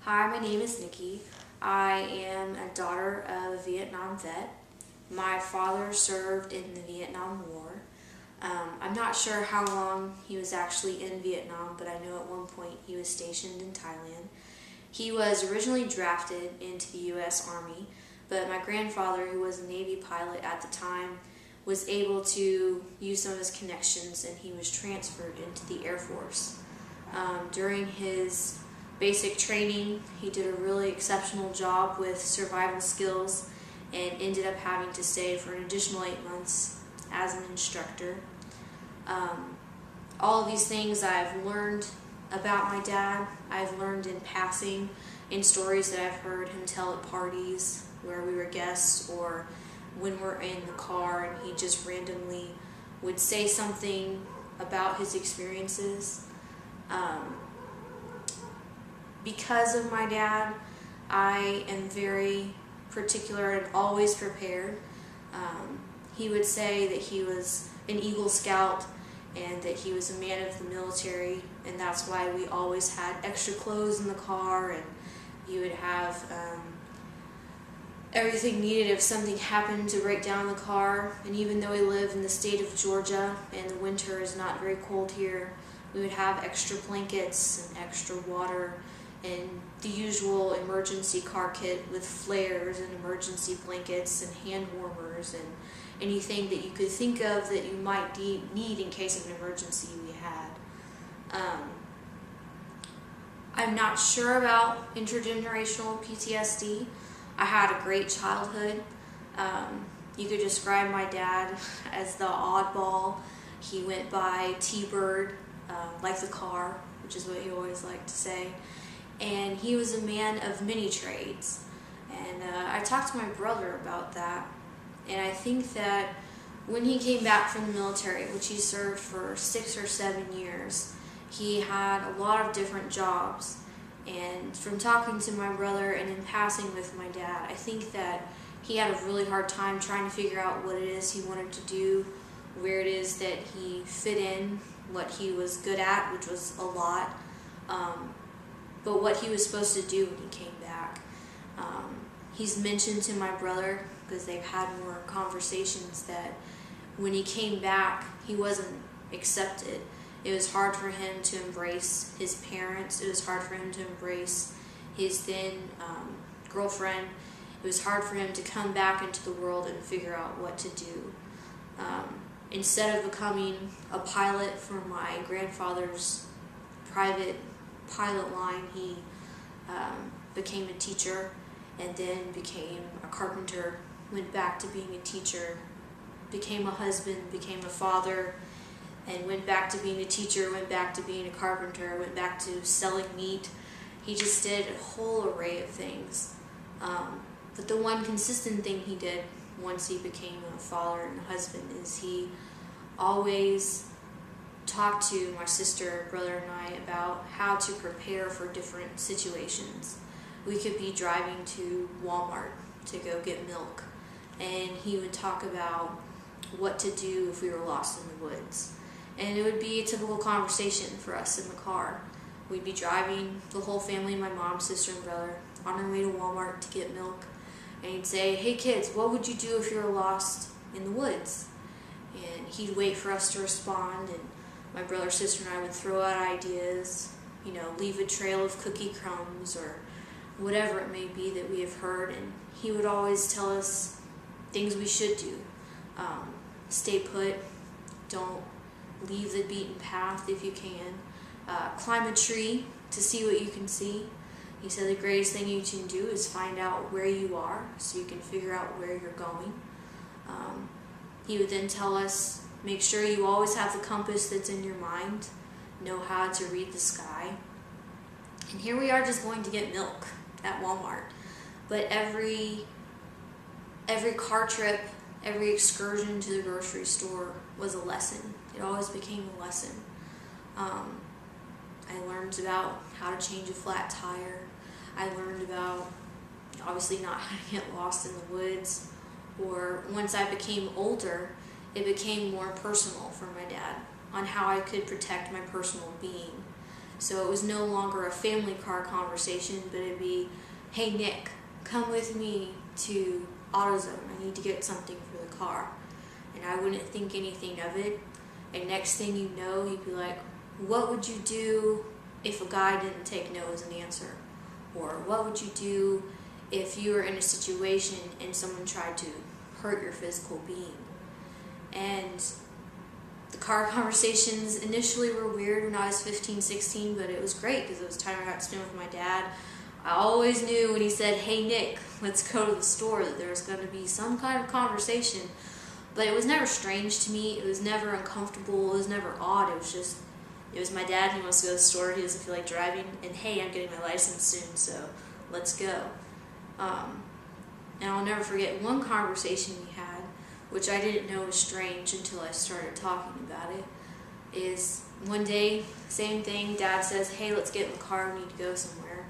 Hi, my name is Nikki. I am a daughter of a Vietnam vet. My father served in the Vietnam War. I'm not sure how long he was actually in Vietnam, but I know at one point he was stationed in Thailand. He was originally drafted into the U.S. Army, but my grandfather, who was a Navy pilot at the time, was able to use some of his connections and he was transferred into the Air Force. During his basic training, he did a really exceptional job with survival skills and ended up having to stay for an additional 8 months as an instructor. All of these things I've learned about my dad, I've learned in passing, in stories that I've heard him tell at parties where we were guests or when we're in the car and he just randomly would say something about his experiences. Because of my dad, I am very particular and always prepared. He would say that he was an Eagle Scout and that he was a man of the military, and that's why we always had extra clothes in the car, and you would have everything needed if something happened to break down in the car. And even though we live in the state of Georgia and the winter is not very cold here, we would have extra blankets and extra water and the usual emergency car kit with flares and emergency blankets and hand warmers and anything that you could think of that you might need in case of an emergency we had. I'm not sure about intergenerational PTSD. I had a great childhood. You could describe my dad as the oddball. He went by T-Bird, like the car, which is what he always liked to say. And he was a man of many trades. And I talked to my brother about that. And I think that when he came back from the military, which he served for 6 or 7 years, he had a lot of different jobs. And from talking to my brother and in passing with my dad, I think that he had a really hard time trying to figure out what it is he wanted to do, where it is that he fit in, what he was good at, which was a lot, but what he was supposed to do when he came back. He's mentioned to my brother, because they've had more conversations, that when he came back, he wasn't accepted. It was hard for him to embrace his parents. It was hard for him to embrace his then girlfriend. It was hard for him to come back into the world and figure out what to do. Instead of becoming a pilot for my grandfather's private pilot line, he became a teacher and then became a carpenter, went back to being a teacher, became a husband, became a father, and went back to being a teacher, went back to being a carpenter, went back to selling meat. He just did a whole array of things. But the one consistent thing he did once he became a father and a husband is he always talked to my sister, brother, and I about how to prepare for different situations. We could be driving to Walmart to go get milk, and he would talk about what to do if we were lost in the woods. And it would be a typical conversation for us in the car. We'd be driving, the whole family, my mom, sister, and brother, on our way to Walmart to get milk. And he'd say, "Hey kids, what would you do if you were lost in the woods?" And he'd wait for us to respond, and my brother, sister, and I would throw out ideas, leave a trail of cookie crumbs or whatever it may be that we have heard. And he would always tell us things we should do. Stay put, don't leave the beaten path if you can. Climb a tree to see what you can see. He said the greatest thing you can do is find out where you are so you can figure out where you're going. He would then tell us, make sure you always have the compass that's in your mind, know how to read the sky. And here we are just going to get milk at Walmart. But every car trip, every excursion to the grocery store was a lesson. It always became a lesson. I learned about how to change a flat tire. I learned about, obviously, not how to get lost in the woods. Or once I became older, it became more personal for my dad on how I could protect my personal being. So it was no longer a family car conversation, but it'd be, hey Nick, come with me to AutoZone. I need to get something for the car. And I wouldn't think anything of it. And next thing you know, you'd be like, what would you do if a guy didn't take no as an answer? Or what would you do if you were in a situation and someone tried to hurt your physical being? And the car conversations initially were weird when I was 15, 16, but it was great because it was time I got to spend with my dad. I always knew when he said, hey Nick, let's go to the store, that there was going to be some kind of conversation. But it was never strange to me. It was never uncomfortable. It was never odd. It was my dad. He wants to go to the store. He doesn't feel like driving. And hey, I'm getting my license soon, so let's go. And I'll never forget one conversation we had, which I didn't know was strange until I started talking about it, is one day, same thing, Dad says, hey, let's get in the car, we need to go somewhere.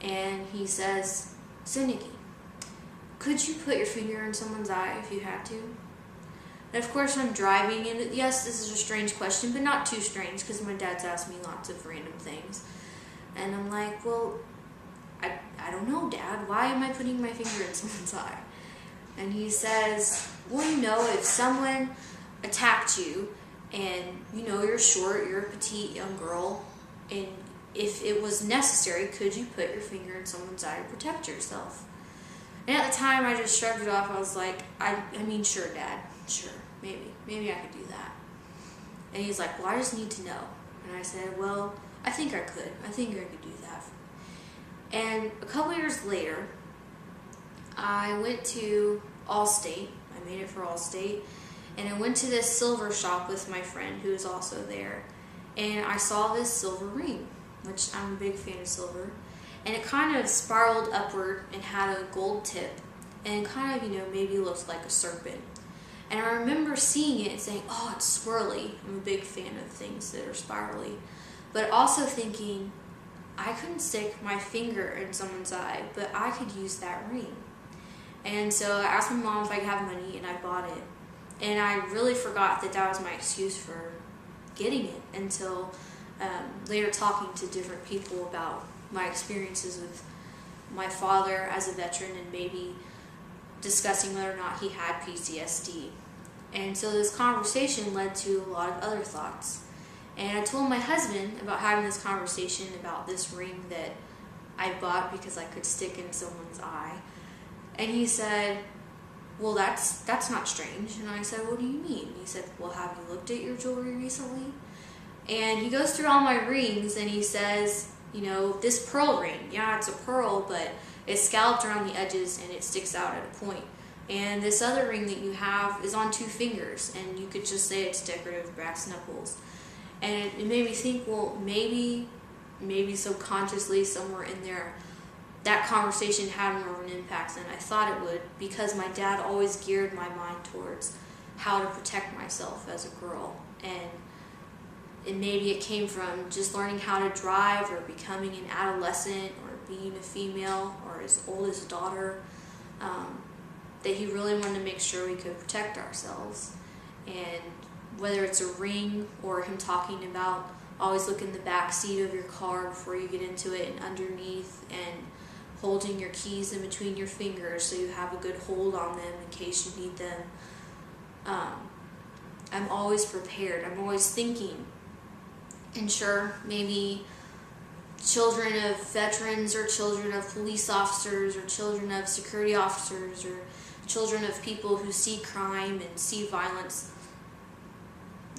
And he says, so Nikki, could you put your finger in someone's eye if you had to? And of course I'm driving, and yes, this is a strange question, but not too strange, because my dad's asked me lots of random things. And I'm like, well, I don't know, Dad, why am I putting my finger in someone's eye? And he says, well, you know, if someone attacked you, and you know you're short, you're a petite young girl, and if it was necessary, could you put your finger in someone's eye to protect yourself? And at the time, I just shrugged it off. I was like, I mean, sure, Dad, sure, maybe I could do that. And he's like, well, I just need to know. And I said, well, I think I could do that. And a couple years later, I went to Allstate. I made it for Allstate. And I went to this silver shop with my friend who was also there. And I saw this silver ring, which I'm a big fan of silver. And it kind of spiraled upward and had a gold tip. And kind of, you know, maybe looked like a serpent. And I remember seeing it and saying, oh, it's swirly. I'm a big fan of things that are spirally. But also thinking, I couldn't stick my finger in someone's eye, but I could use that ring. And so I asked my mom if I could have money, and I bought it. And I really forgot that that was my excuse for getting it until later talking to different people about my experiences with my father as a veteran and maybe discussing whether or not he had PTSD. And so this conversation led to a lot of other thoughts. And I told my husband about having this conversation about this ring that I bought because I could stick in someone's eye. And he said, well, that's not strange. And I said, what do you mean? And he said, well, have you looked at your jewelry recently? And he goes through all my rings and he says, you know, this pearl ring, yeah, it's a pearl, but it's scalloped around the edges and it sticks out at a point. And this other ring that you have is on 2 fingers, and you could just say it's decorative brass knuckles. And it made me think, well, maybe subconsciously somewhere in there, that conversation had more of an impact than I thought it would, because my dad always geared my mind towards how to protect myself as a girl. And maybe it came from just learning how to drive, or becoming an adolescent, or being a female, or his oldest daughter, that he really wanted to make sure we could protect ourselves. And whether it's a ring or him talking about always look in the back seat of your car before you get into it and underneath, and holding your keys in between your fingers so you have a good hold on them in case you need them. I'm always prepared. I'm always thinking. And sure, maybe children of veterans, or children of police officers, or children of security officers, or children of people who see crime and see violence,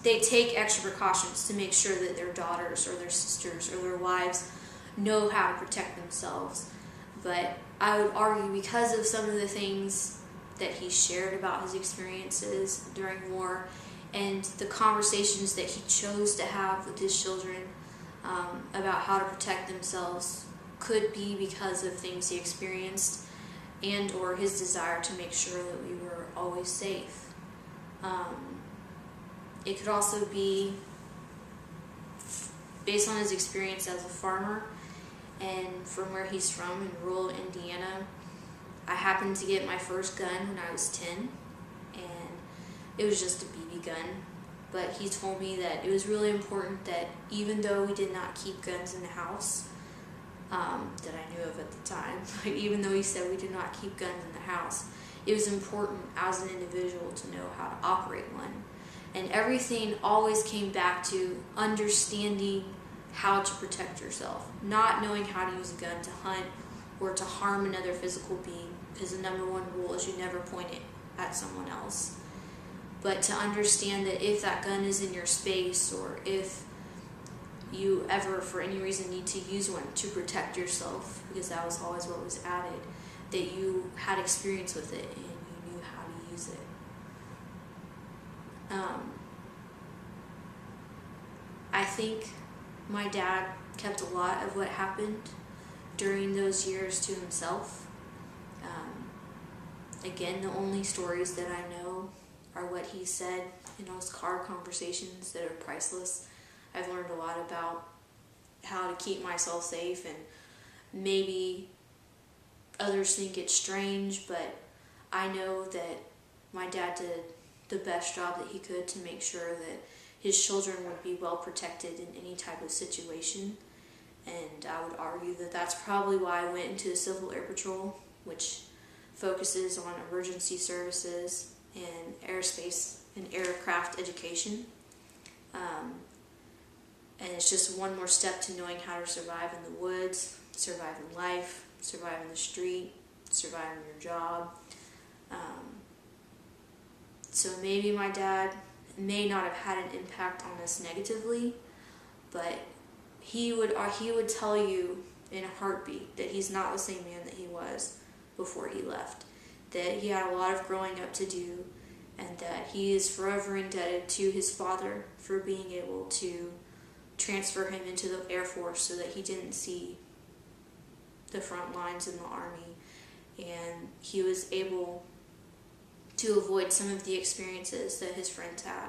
they take extra precautions to make sure that their daughters or their sisters or their wives know how to protect themselves. But I would argue, because of some of the things that he shared about his experiences during war, and the conversations that he chose to have with his children about how to protect themselves, could be because of things he experienced and or his desire to make sure that we were always safe. It could also be based on his experience as a farmer, and from where he's from in rural Indiana. I happened to get my first gun when I was 10, and it was just a BB gun. but he told me that it was really important that even though we did not keep guns in the house, that I knew of at the time, but even though he said we did not keep guns in the house, it was important as an individual to know how to operate one. And everything always came back to understanding how to protect yourself, not knowing how to use a gun to hunt or to harm another physical being, because the number one rule is you never point it at someone else. But to understand that if that gun is in your space, or if you ever for any reason need to use one to protect yourself, because that was always what was added, that you had experience with it and you knew how to use it. I think my dad kept a lot of what happened during those years to himself. Again, the only stories that I know are what he said in those car conversations that are priceless. I've learned a lot about how to keep myself safe, and maybe others think it's strange, but I know that my dad did the best job that he could to make sure that his children would be well protected in any type of situation. And I would argue that that's probably why I went into the Civil Air Patrol, which focuses on emergency services and airspace and aircraft education. And it's just one more step to knowing how to survive in the woods, survive in life, survive in the street, survive in your job. So maybe my dad may not have had an impact on us negatively, but he would tell you in a heartbeat that he's not the same man that he was before he left, that he had a lot of growing up to do, and that he is forever indebted to his father for being able to transfer him into the Air Force so that he didn't see the front lines in the Army, and he was able to avoid some of the experiences that his friends had.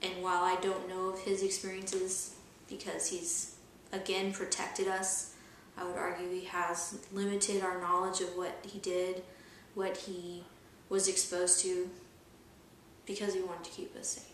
And while I don't know of his experiences, because he's, again, protected us, I would argue he has limited our knowledge of what he did, what he was exposed to, because he wanted to keep us safe.